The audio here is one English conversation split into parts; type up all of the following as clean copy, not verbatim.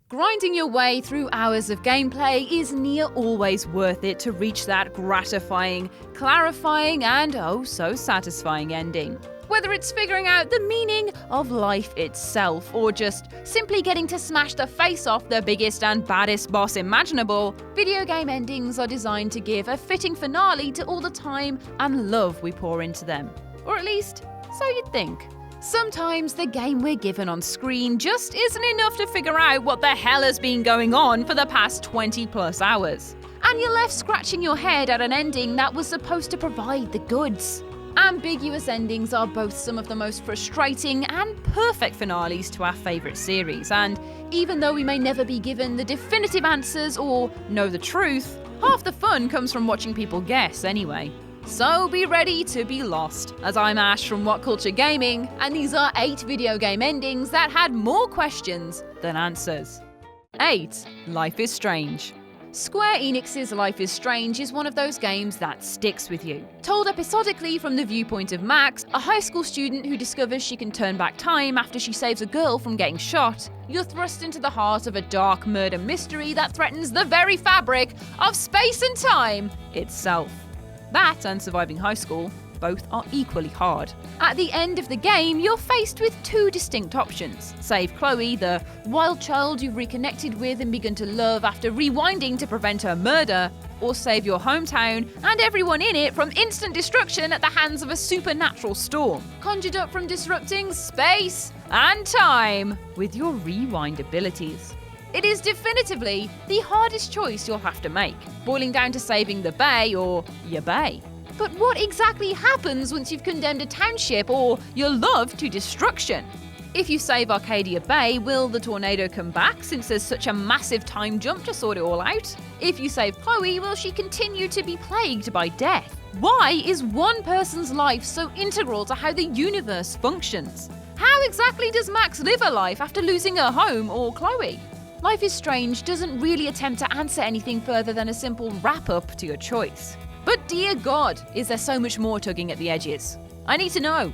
Grinding your way through hours of gameplay is near always worth it to reach that gratifying, clarifying, and oh so satisfying ending. Whether it's figuring out the meaning of life itself, or just simply getting to smash the face off the biggest and baddest boss imaginable, video game endings are designed to give a fitting finale to all the time and love we pour into them. Or at least, so you'd think. Sometimes the game we're given on screen just isn't enough to figure out what the hell has been going on for the past 20 plus hours. And you're left scratching your head at an ending that was supposed to provide the goods. Ambiguous endings are both some of the most frustrating and perfect finales to our favourite series, and even though we may never be given the definitive answers or know the truth, half the fun comes from watching people guess anyway. So be ready to be lost, as I'm Ash from WhatCulture Gaming, and these are 8 video game endings that had more questions than answers. 8. Life is Strange. Square Enix's Life is Strange is one of those games that sticks with you. Told episodically from the viewpoint of Max, a high school student who discovers she can turn back time after she saves a girl from getting shot, you're thrust into the heart of a dark murder mystery that threatens the very fabric of space and time itself. That and surviving high school, both are equally hard. At the end of the game, you're faced with 2 distinct options. Save Chloe, the wild child you've reconnected with and begun to love after rewinding to prevent her murder, or save your hometown and everyone in it from instant destruction at the hands of a supernatural storm, conjured up from disrupting space and time with your rewind abilities. It is definitively the hardest choice you'll have to make, boiling down to saving the bay or your bay. But what exactly happens once you've condemned a township or your love to destruction? If you save Arcadia Bay, will the tornado come back since there's such a massive time jump to sort it all out? If you save Chloe, will she continue to be plagued by death? Why is one person's life so integral to how the universe functions? How exactly does Max live her life after losing her home or Chloe? Life is Strange doesn't really attempt to answer anything further than a simple wrap-up to your choice. But dear God, is there so much more tugging at the edges? I need to know.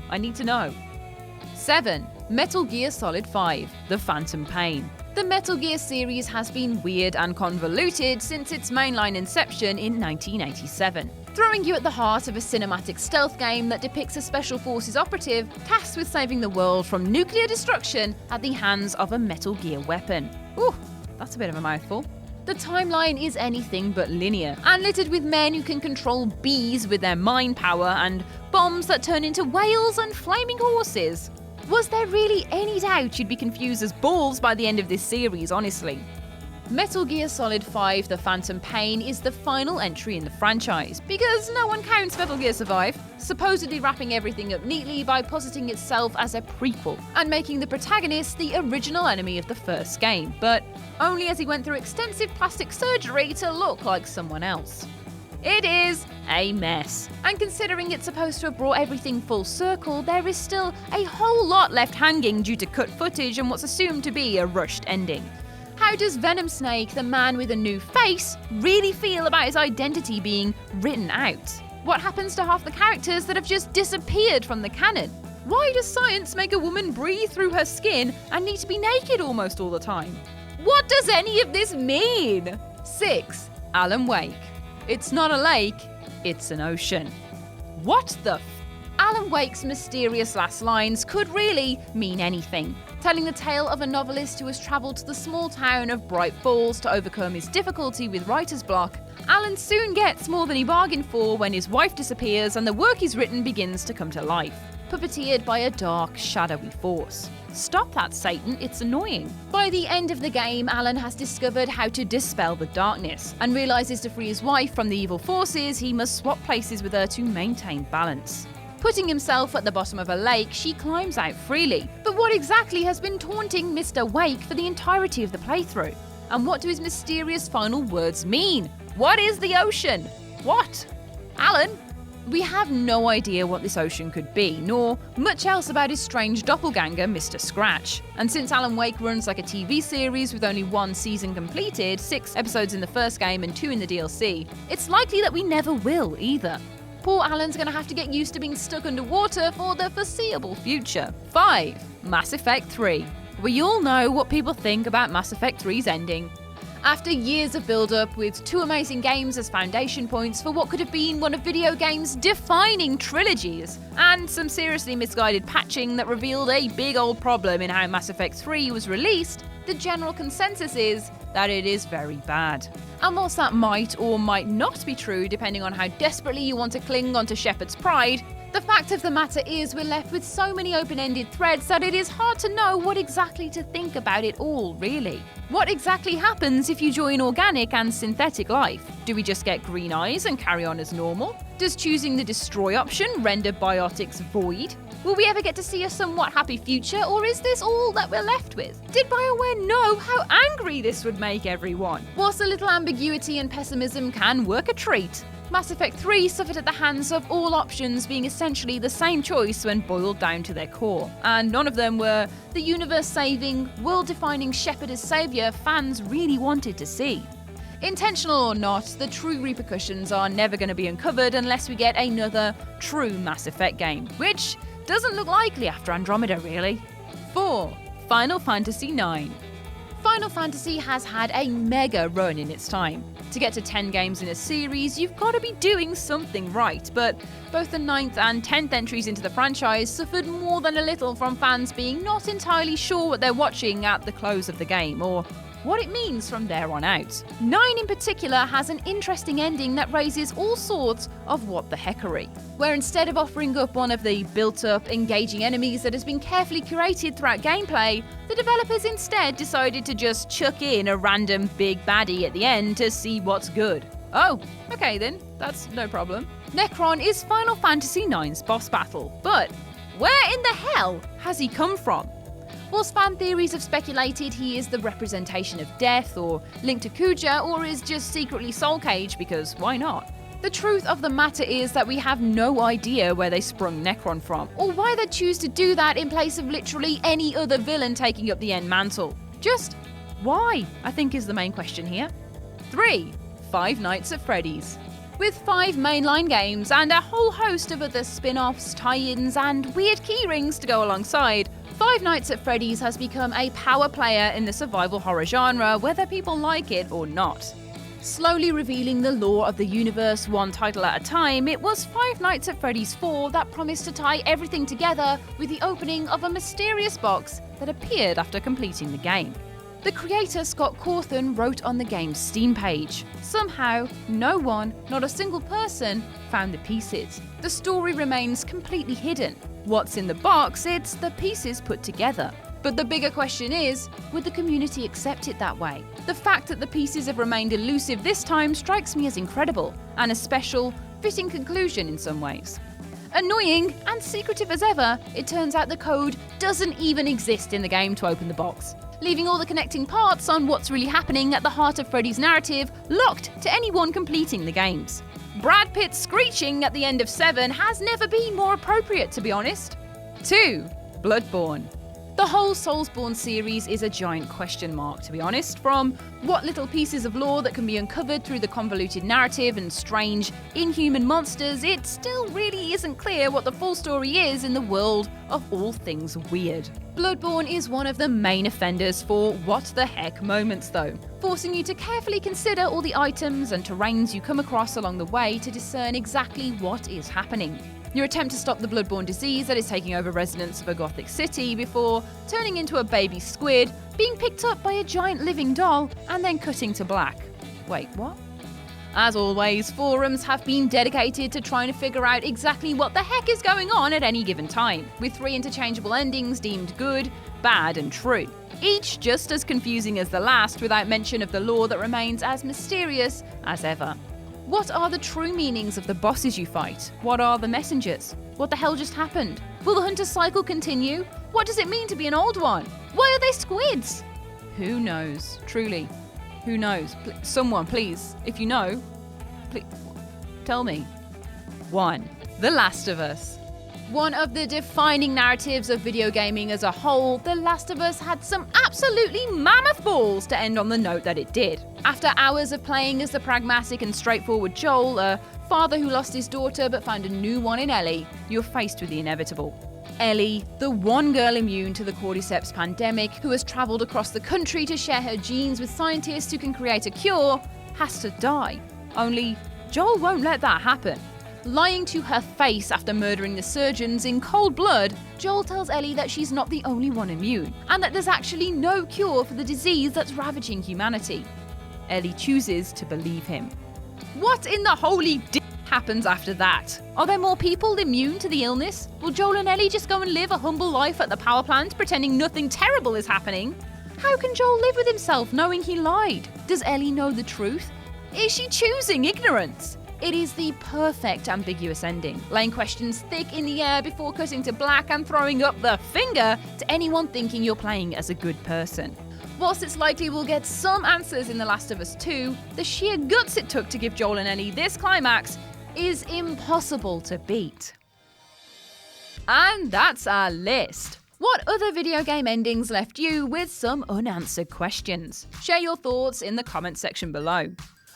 7. Metal Gear Solid 5: The Phantom Pain. The Metal Gear series has been weird and convoluted since its mainline inception in 1987. Throwing you at the heart of a cinematic stealth game that depicts a Special Forces operative tasked with saving the world from nuclear destruction at the hands of a Metal Gear weapon. Ooh, that's a bit of a mouthful. The timeline is anything but linear, and littered with men who can control bees with their mind power and bombs that turn into whales and flaming horses. Was there really any doubt you'd be confused as balls by the end of this series, honestly? Metal Gear Solid 5: The Phantom Pain is the final entry in the franchise, because no one counts Metal Gear Survive, supposedly wrapping everything up neatly by positing itself as a prequel, and making the protagonist the original enemy of the first game, but only as he went through extensive plastic surgery to look like someone else. It is a mess, and considering it's supposed to have brought everything full circle, there is still a whole lot left hanging due to cut footage and what's assumed to be a rushed ending. How does Venom Snake, the man with a new face, really feel about his identity being written out? What happens to half the characters that have just disappeared from the canon? Why does science make a woman breathe through her skin and need to be naked almost all the time? What does any of this mean? 6. Alan Wake. It's not a lake, it's an ocean. What the Alan Wake's mysterious last lines could really mean anything. Telling the tale of a novelist who has travelled to the small town of Bright Falls to overcome his difficulty with writer's block, Alan soon gets more than he bargained for when his wife disappears and the work he's written begins to come to life, puppeteered by a dark, shadowy force. Stop that, Satan, it's annoying. By the end of the game, Alan has discovered how to dispel the darkness, and realises to free his wife from the evil forces, he must swap places with her to maintain balance. Putting himself at the bottom of a lake, she climbs out freely. But what exactly has been taunting Mr. Wake for the entirety of the playthrough? And what do his mysterious final words mean? What is the ocean? What? Alan? We have no idea what this ocean could be, nor much else about his strange doppelganger, Mr. Scratch. And since Alan Wake runs like a TV series with only 1 season completed, 6 episodes in the first game and 2 in the DLC, it's likely that we never will either. poor Alan's gonna have to get used to being stuck underwater for the foreseeable future. 5. Mass Effect 3. We all know what people think about Mass Effect 3's ending. After years of build-up, with 2 amazing games as foundation points for what could have been one of video games' defining trilogies, and some seriously misguided patching that revealed a big old problem in how Mass Effect 3 was released, the general consensus is that it is very bad. And whilst that might or might not be true depending on how desperately you want to cling onto Shepard's pride, the fact of the matter is we're left with so many open-ended threads that it is hard to know what exactly to think about it all, really. What exactly happens if you join organic and synthetic life? Do we just get green eyes and carry on as normal? Does choosing the destroy option render biotics void? Will we ever get to see a somewhat happy future, or is this all that we're left with? Did BioWare know how angry this would make everyone? Whilst a little ambiguity and pessimism can work a treat, Mass Effect 3 suffered at the hands of all options being essentially the same choice when boiled down to their core, and none of them were the universe-saving, world-defining Shepard as saviour fans really wanted to see. Intentional or not, the true repercussions are never going to be uncovered unless we get another true Mass Effect game, which doesn't look likely after Andromeda, really. 4. Final Fantasy IX. Final Fantasy has had a mega run in its time. To get to 10 games in a series, you've got to be doing something right, but both the 9th and 10th entries into the franchise suffered more than a little from fans being not entirely sure what they're watching at the close of the game, or what it means from there on out. 9 in particular has an interesting ending that raises all sorts of what the heckery, where instead of offering up one of the built-up, engaging enemies that has been carefully curated throughout gameplay, the developers instead decided to just chuck in a random big baddie at the end to see what's good. Oh, okay then, that's no problem. Necron is Final Fantasy IX's boss battle, but where in the hell has he come from? Whilst fan theories have speculated he is the representation of death, or linked to Kuja, or is just secretly Soul Cage because why not? The truth of the matter is that we have no idea where they sprung Necron from, or why they choose to do that in place of literally any other villain taking up the end mantle. Just why, I think, is the main question here. 3. Five Nights at Freddy's. With 5 mainline games and a whole host of other spin-offs, tie-ins and weird keyrings to go alongside, Five Nights at Freddy's has become a power player in the survival horror genre, whether people like it or not. Slowly revealing the lore of the universe one title at a time, it was Five Nights at Freddy's 4 that promised to tie everything together with the opening of a mysterious box that appeared after completing the game. The creator Scott Cawthon wrote on the game's Steam page. Somehow, no one, not a single person, found the pieces. The story remains completely hidden. What's in the box? It's the pieces put together. But the bigger question is, would the community accept it that way? The fact that the pieces have remained elusive this time strikes me as incredible, and a special, fitting conclusion in some ways. Annoying and secretive as ever, it turns out the code doesn't even exist in the game to open the box, leaving all the connecting parts on what's really happening at the heart of Freddy's narrative locked to anyone completing the games. Brad Pitt screeching at the end of 7 has never been more appropriate, to be honest. 2. Bloodborne. The whole Soulsborne series is a giant question mark, to be honest, from what little pieces of lore that can be uncovered through the convoluted narrative and strange, inhuman monsters, it still really isn't clear what the full story is in the world of all things weird. Bloodborne is one of the main offenders for what the heck moments though, forcing you to carefully consider all the items and terrains you come across along the way to discern exactly what is happening. Your attempt to stop the bloodborne disease that is taking over residents of a gothic city before turning into a baby squid, being picked up by a giant living doll, and then cutting to black. Wait, what? As always, forums have been dedicated to trying to figure out exactly what the heck is going on at any given time, with 3 interchangeable endings deemed good, bad, and true. Each just as confusing as the last, without mention of the lore that remains as mysterious as ever. What are the true meanings of the bosses you fight? What are the messengers? What the hell just happened? Will the hunter cycle continue? What does it mean to be an old one? Why are they squids? Who knows? Truly, who knows? Someone, please, if you know, please, tell me. 1. The Last of Us. One of the defining narratives of video gaming as a whole, The Last of Us had some absolutely mammoth balls to end on the note that it did. After hours of playing as the pragmatic and straightforward Joel, a father who lost his daughter but found a new one in Ellie, you're faced with the inevitable. Ellie, the one girl immune to the cordyceps pandemic who has travelled across the country to share her genes with scientists who can create a cure, has to die. Only Joel won't let that happen. Lying to her face after murdering the surgeons in cold blood, Joel tells Ellie that she's not the only one immune, and that there's actually no cure for the disease that's ravaging humanity. Ellie chooses to believe him. What in the holy d*** happens after that? Are there more people immune to the illness? Will Joel and Ellie just go and live a humble life at the power plant, pretending nothing terrible is happening? How can Joel live with himself knowing he lied? Does Ellie know the truth? Is she choosing ignorance? It is the perfect ambiguous ending, laying questions thick in the air before cutting to black and throwing up the finger to anyone thinking you're playing as a good person. Whilst it's likely we'll get some answers in The Last of Us 2, the sheer guts it took to give Joel and Ellie this climax is impossible to beat. And that's our list. What other video game endings left you with some unanswered questions? Share your thoughts in the comments section below.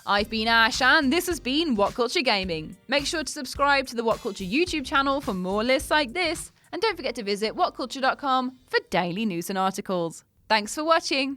I've been Ash and this has been WhatCulture Gaming. Make sure to subscribe to the WhatCulture YouTube channel for more lists like this, and don't forget to visit whatculture.com for daily news and articles. Thanks for watching.